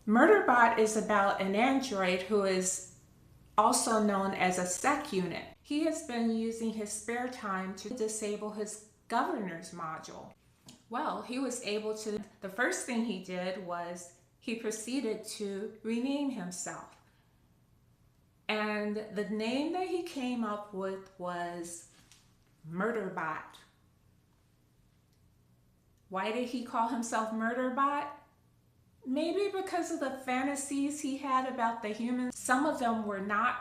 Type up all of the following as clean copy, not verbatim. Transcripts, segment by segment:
MurderBot is about an android who is also known as a sec unit. He has been using his spare time to disable his governor's module. Well, he was able to, the first thing he did was he proceeded to rename himself. And the name that he came up with was MurderBot. Why did he call himself MurderBot? Maybe because of the fantasies he had about the humans. Some of them were not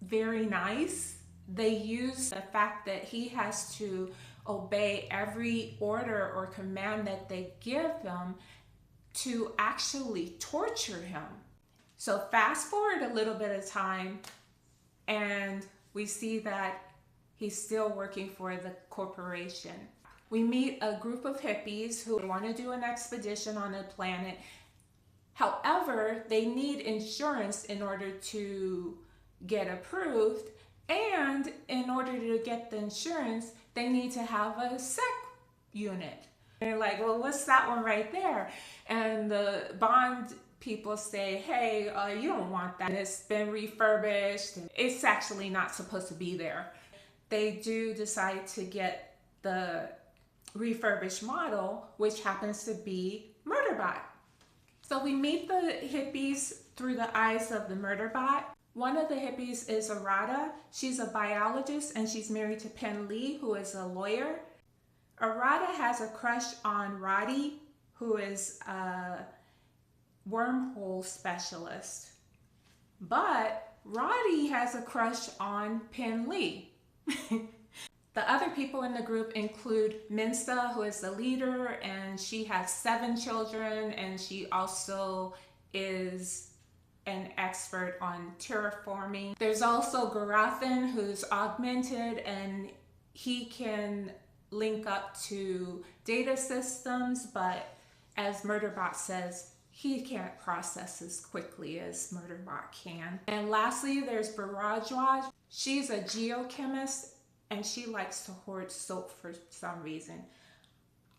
very nice. They used the fact that he has to obey every order or command that they give him to actually torture him. So fast forward a little bit of time and we see that he's still working for the corporation. We meet a group of hippies who want to do an expedition on a planet. However, they need insurance in order to get approved, and in order to get the insurance, they need to have a sec unit. They're like, well, what's that one right there? And the Bond people say, hey, you don't want that. It's been refurbished. It's actually not supposed to be there. They do decide to get the refurbished model, which happens to be MurderBot. So we meet the hippies through the eyes of the MurderBot. One of the hippies is Arata. She's a biologist and she's married to Pen Lee, who is a lawyer. Arata has a crush on Roddy, who is a wormhole specialist. But Roddy has a crush on Pen Lee. The other people in the group include Minsa, who is the leader, and she has 7 children, and she also is an expert on terraforming. There's also Garathan, who's augmented, and he can link up to data systems, but as MurderBot says, he can't process as quickly as MurderBot can. And lastly, there's Barajwaj. She's a geochemist, and she likes to hoard soap for some reason.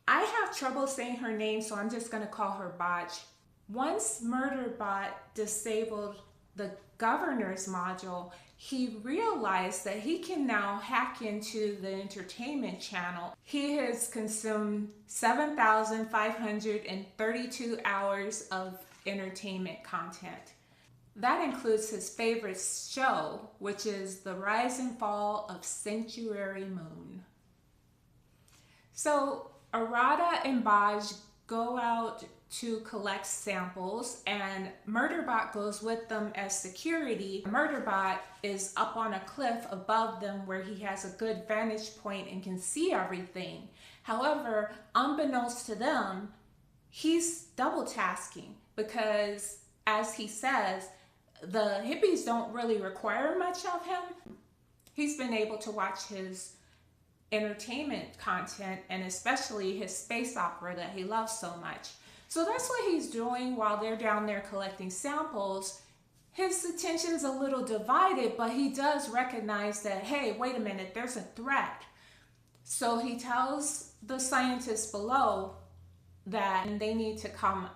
I have trouble saying her name, so I'm just going to call her Baj. Once MurderBot disabled the governor's module, he realized that he can now hack into the entertainment channel. He has consumed 7,532 hours of entertainment content. That includes his favorite show, which is The Rise and Fall of Sanctuary Moon. So Arata and Baj go out to collect samples, and MurderBot goes with them as security. MurderBot is up on a cliff above them where he has a good vantage point and can see everything. However, unbeknownst to them, he's double tasking because, as he says, the hippies don't really require much of him. He's been able to watch his entertainment content and especially his space opera that he loves so much. So that's what he's doing while they're down there collecting samples. His attention's a little divided, but he does recognize that, hey, wait a minute, there's a threat. So he tells the scientists below that they need to come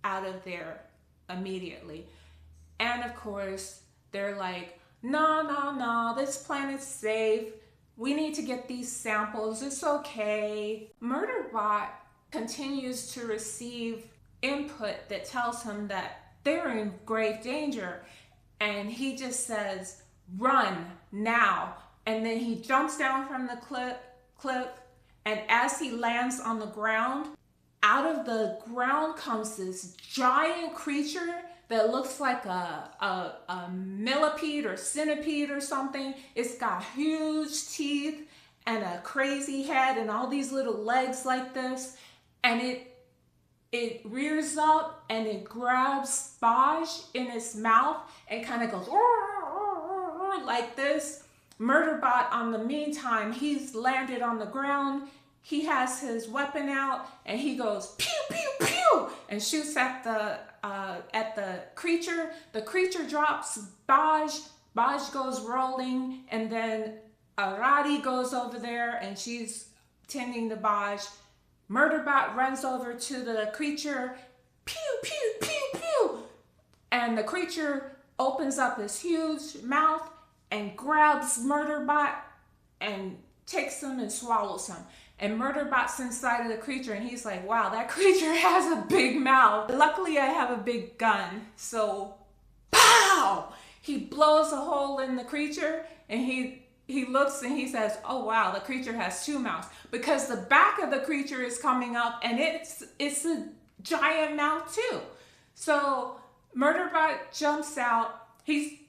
out of there immediately. And of course, they're like, no, this planet's safe. We need to get these samples. It's okay. MurderBot continues to receive input that tells him that they're in grave danger. And he just says, run now. And then he jumps down from the cliff. And as he lands on the ground, out of the ground comes this giant creature that looks like a millipede or centipede or something. It's got huge teeth and a crazy head and all these little legs like this. And it rears up and it grabs Baj in its mouth and kind of goes like this. MurderBot, on the meantime, he's landed on the ground. He has his weapon out and he goes pew pew pew and shoots at the creature. The creature drops Baj. Baj goes rolling, and then Arati goes over there and she's tending the Baj. MurderBot runs over to the creature. Pew pew pew pew. And the creature opens up his huge mouth and grabs Murderbot and takes him and swallows him. And Murderbot's inside of the creature, and he's like, wow, that creature has a big mouth. Luckily, I have a big gun. So, pow! He blows a hole in the creature, and he looks and he says, oh wow, the creature has two mouths. Because the back of the creature is coming up, and it's a giant mouth too. So, Murderbot jumps out. He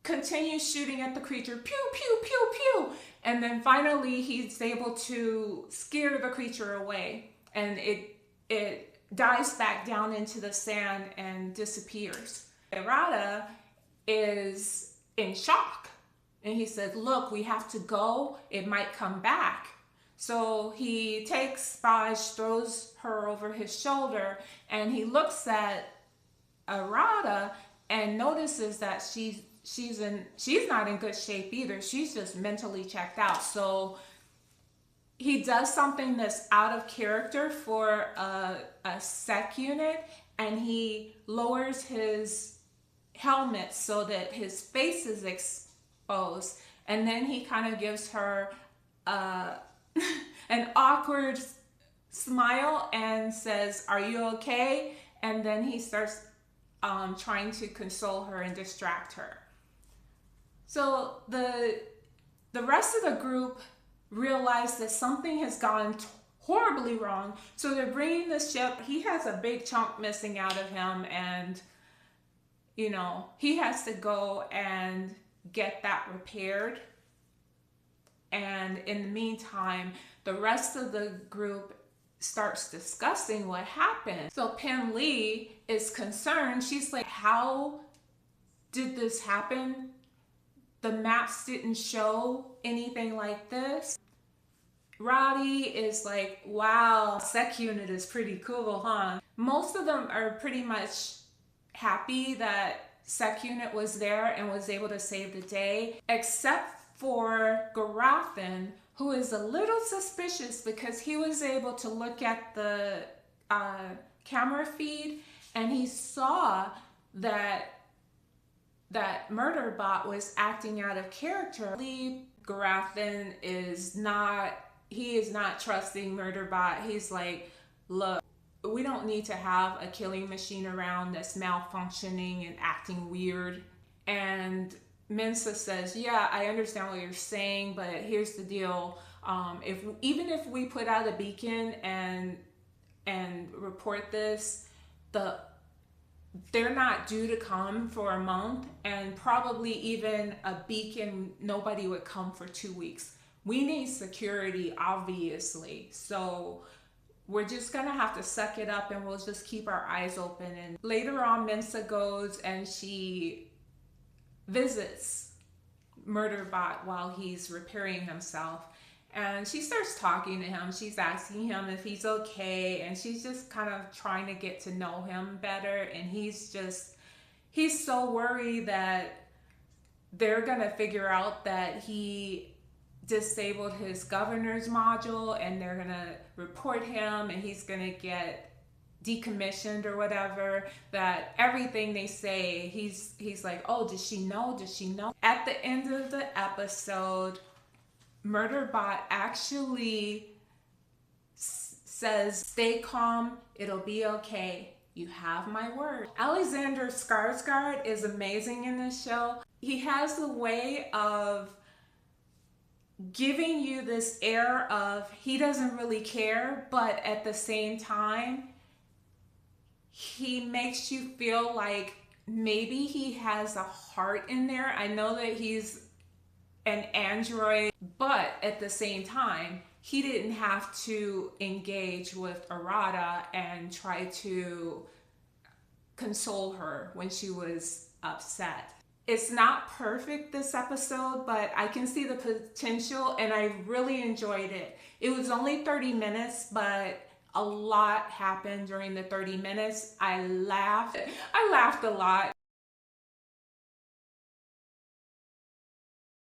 continues shooting at the creature. Pew, pew, pew, pew. And then finally, he's able to scare the creature away. And it dives back down into the sand and disappears. Arata is in shock. And he said, look, we have to go. It might come back. So he takes Baj, throws her over his shoulder, and he looks at Arata and notices that she's not in good shape either. She's just mentally checked out. So he does something that's out of character for a sec unit, and he lowers his helmet so that his face is exposed, and then he kind of gives her an awkward smile and says, are you okay? And then he starts trying to console her and distract her. So the rest of the group realize that something has gone horribly wrong. So they're bringing the ship. He has a big chunk missing out of him, and you know, he has to go and get that repaired. And in the meantime, the rest of the group starts discussing what happened. So Pen Lee is concerned. She's like, how did this happen? The maps didn't show anything like this. Roddy is like, wow, sec unit is pretty cool, huh? Most of them are pretty much happy that sec unit was there and was able to save the day, except for Garathan, who is a little suspicious because he was able to look at the camera feed and he saw that Murderbot was acting out of character. Garathan is not trusting Murderbot. He's like, look, we don't need to have a killing machine around that's malfunctioning and acting weird. And Mensa says, yeah, I understand what you're saying, but here's the deal. Even if we put out a beacon and report this, they're not due to come for a month, and probably even a beacon, nobody would come for 2 weeks. We need security, obviously. So we're just gonna have to suck it up and we'll just keep our eyes open. And later on, Mensa goes and she visits Murderbot while he's repairing himself. And she starts talking to him. She's asking him if he's okay. And she's just kind of trying to get to know him better. And he's so worried that they're going to figure out that he disabled his governor's module and they're going to report him and he's going to get decommissioned or whatever, that everything they say, he's like, oh, does she know? Does she know? At the end of the episode, Murderbot actually says, stay calm, it'll be okay. You have my word. Alexander Skarsgård is amazing in this show. He has the way of giving you this air of he doesn't really care, but at the same time, he makes you feel like maybe he has a heart in there. I know that he's an android, but at the same time, he didn't have to engage with Arata and try to console her when she was upset. It's not perfect, this episode, but I can see the potential and I really enjoyed it. It was only 30 minutes, but a lot happened during the 30 minutes. I laughed a lot.